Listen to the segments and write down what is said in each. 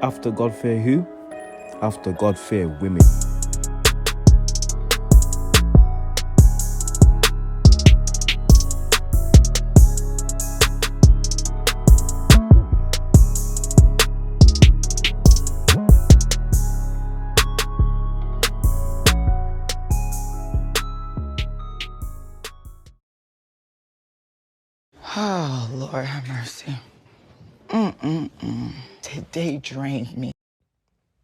After God fear who? After God fear women. Oh, Lord have mercy. Today drained me.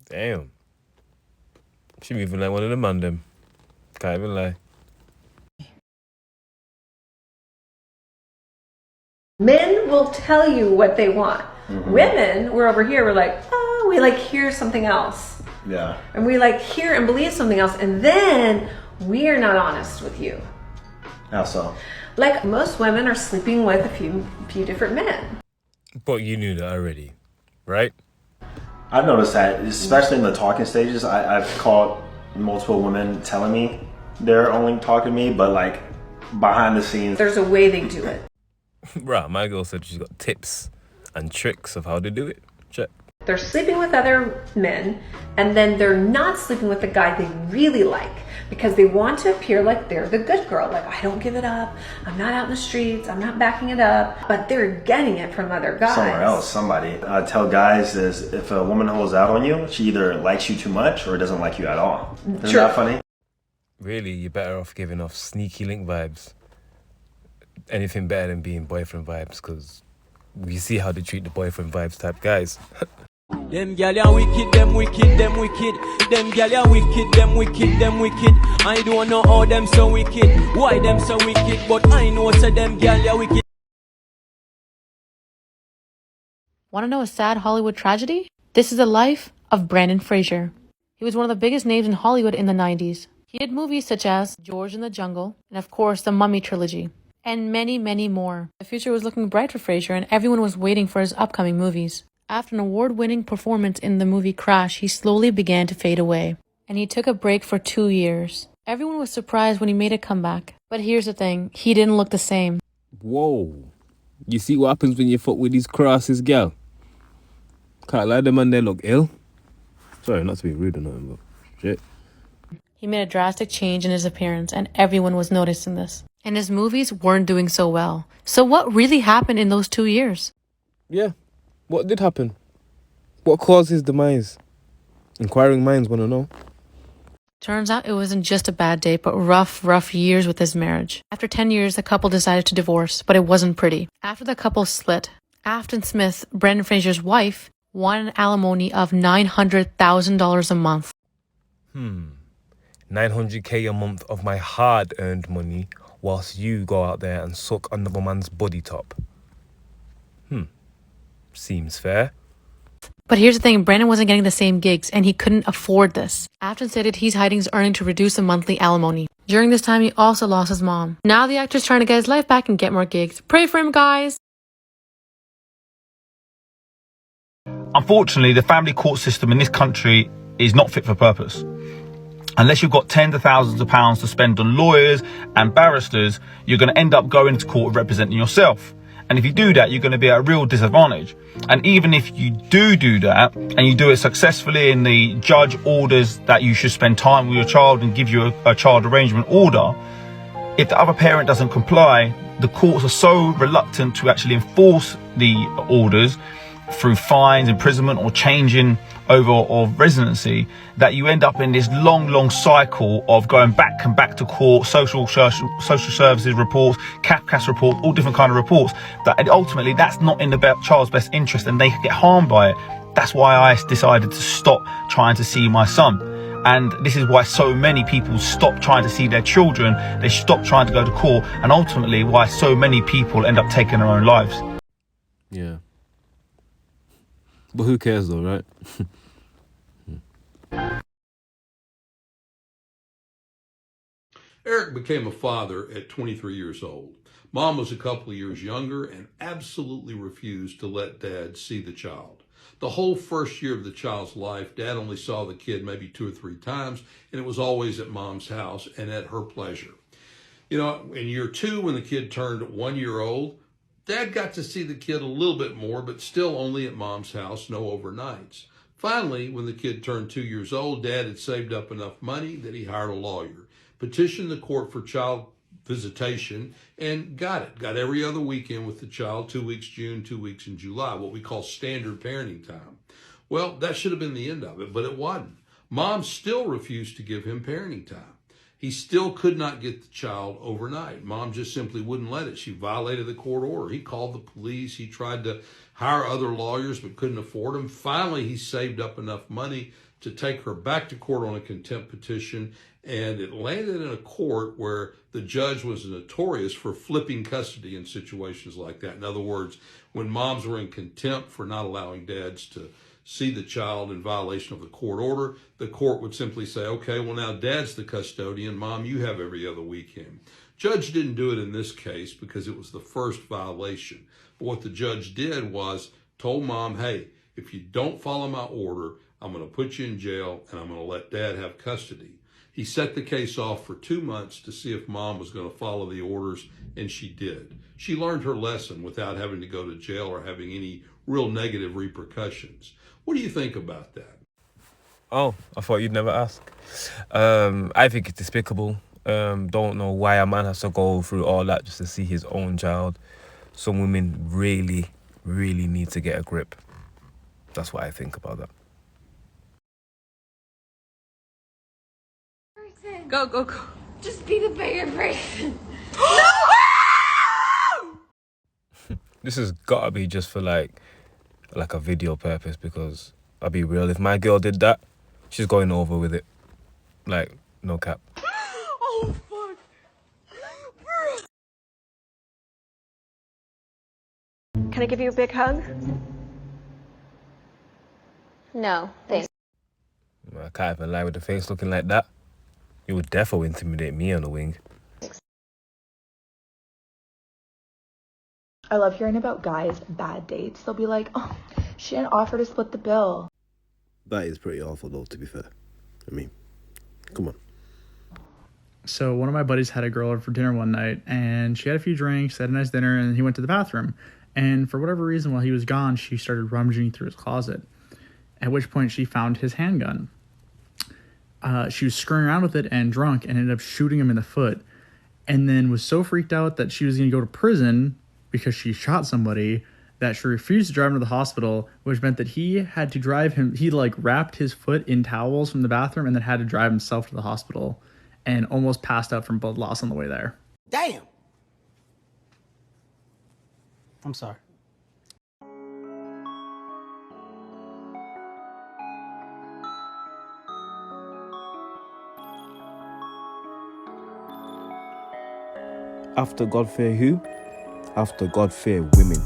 Damn. She moving like one of the man them. Can't even lie. Men will tell you what they want. Women, we're over here, we're like, oh, we like hear something else. Yeah. And we like hear and believe something else. And then we are not honest with you. How so? Like most women are sleeping with a few different men. But you knew that already, right? I've noticed that, especially in the talking stages. I've caught multiple women telling me they're only talking to me, but like behind the scenes. There's a way they do it. Right, my girl said she's got tips and tricks of how to do it. Check. They're sleeping with other men, and then they're not sleeping with the guy they really like because they want to appear like they're the good girl. Like, I don't give it up. I'm not out in the streets. I'm not backing it up. But they're getting it from other guys. Somewhere else, somebody. I tell guys is if a woman holds out on you, she either likes you too much or doesn't like you at all. Isn't that funny? Really, you're better off giving off sneaky link vibes. Anything better than being boyfriend vibes, because we see how they treat the boyfriend vibes type guys. Them gyal ya wicked, them wicked, them wicked. Them gyal ya wicked, them wicked, them wicked. I don't know how them so wicked, why them so wicked, but I know so them gyal ya wicked. Want to know a sad Hollywood tragedy? This is the life of Brendan Fraser. He was one of the biggest names in Hollywood in the 90s. He did movies such as George in the Jungle, and of course the Mummy trilogy, and many, many more. The future was looking bright for Fraser, and everyone was waiting for his upcoming movies. After an award-winning performance in the movie Crash, he slowly began to fade away, and he took a break for 2 years. Everyone was surprised when he made a comeback. But here's the thing, he didn't look the same. Whoa. You see what happens when you fuck with these crosses, gal? Can't lie, the man they look ill. Sorry, not to be rude or nothing, but shit. He made a drastic change in his appearance, and everyone was noticing this. And his movies weren't doing so well. So what really happened in those 2 years? Yeah. What did happen? What caused his demise? Inquiring minds want to know. Turns out it wasn't just a bad day, but rough years with his marriage. After 10 years, the couple decided to divorce, but it wasn't pretty. After the couple split, Afton Smith, Brendan Fraser's wife, won an alimony of $900,000 a month. $900K a month of my hard-earned money whilst you go out there and suck another man's body top. Seems fair. But here's the thing, Brandon wasn't getting the same gigs, and he couldn't afford this. Afton stated he's hiding his earning to reduce the monthly alimony. During this time, he also lost his mom. Now the actor's trying to get his life back and get more gigs. Pray for him, guys! Unfortunately, the family court system in this country is not fit for purpose. Unless you've got tens of thousands of pounds to spend on lawyers and barristers, you're going to end up going to court representing yourself. And if you do that, you're going to be at a real disadvantage. And even if you do that, and you do it successfully and the judge orders that you should spend time with your child and give you a child arrangement order, if the other parent doesn't comply, the courts are so reluctant to actually enforce the orders through fines, imprisonment, or changing over of residency, that you end up in this long cycle of going back and back to court, social services reports, CAS reports, all different kind of reports, that ultimately that's not in the child's best interest and they get harmed by it. That's why I decided to stop trying to see my son. And this is why so many people stop trying to see their children, they stop trying to go to court, and ultimately why so many people end up taking their own lives. Yeah. But who cares though, right? Eric became a father at 23 years old. Mom was a couple of years younger and absolutely refused to let Dad see the child. The whole first year of the child's life, Dad only saw the kid maybe 2 or 3 times, and it was always at Mom's house and at her pleasure. You know, in year 2, when the kid turned 1 year old, Dad got to see the kid a little bit more, but still only at Mom's house, no overnights. Finally, when the kid turned 2 years old, Dad had saved up enough money that he hired a lawyer, petitioned the court for child visitation, and got it. Got every other weekend with the child, 2 weeks June, 2 weeks in July, what we call standard parenting time. Well, that should have been the end of it, but it wasn't. Mom still refused to give him parenting time. He still could not get the child overnight. Mom just simply wouldn't let it. She violated the court order. He called the police. He tried to hire other lawyers but couldn't afford them. Finally, he saved up enough money to take her back to court on a contempt petition, and it landed in a court where the judge was notorious for flipping custody in situations like that. In other words, when moms were in contempt for not allowing dads to see the child in violation of the court order, the court would simply say, okay, well, now dad's the custodian. Mom, you have every other weekend. Judge didn't do it in this case because it was the first violation. But what the judge did was told mom, hey, if you don't follow my order, I'm going to put you in jail and I'm going to let dad have custody. He set the case off for 2 months to see if mom was going to follow the orders, and she did. She learned her lesson without having to go to jail or having any real negative repercussions. What do you think about that? Oh, I thought you'd never ask. I think it's despicable. Don't know why a man has to go through all that just to see his own child. Some women really, really need to get a grip. That's what I think about that. Go, go, go. Just be the bigger person. This has got to be just for like a video purpose, because I'll be real, if my girl did that, she's going over with it. Like, no cap. Oh, fuck. Can I give you a big hug? No, thanks. I can't even lie, with the face looking like that, you would definitely intimidate me on the wing. I love hearing about guys' bad dates. They'll be like, oh, she didn't offer to split the bill. That is pretty awful, though, to be fair. I mean, come on. So one of my buddies had a girl over for dinner one night, and she had a few drinks, had a nice dinner, and he went to the bathroom. And for whatever reason, while he was gone, she started rummaging through his closet, at which point she found his handgun. She was screwing around with it and drunk and ended up shooting him in the foot, and then was so freaked out that she was going to go to prison because she shot somebody that she refused to drive him to the hospital, which meant that he had to drive him. He wrapped his foot in towels from the bathroom and then had to drive himself to the hospital, and almost passed out from blood loss on the way there. Damn. I'm sorry. After God fear who? After God fear women.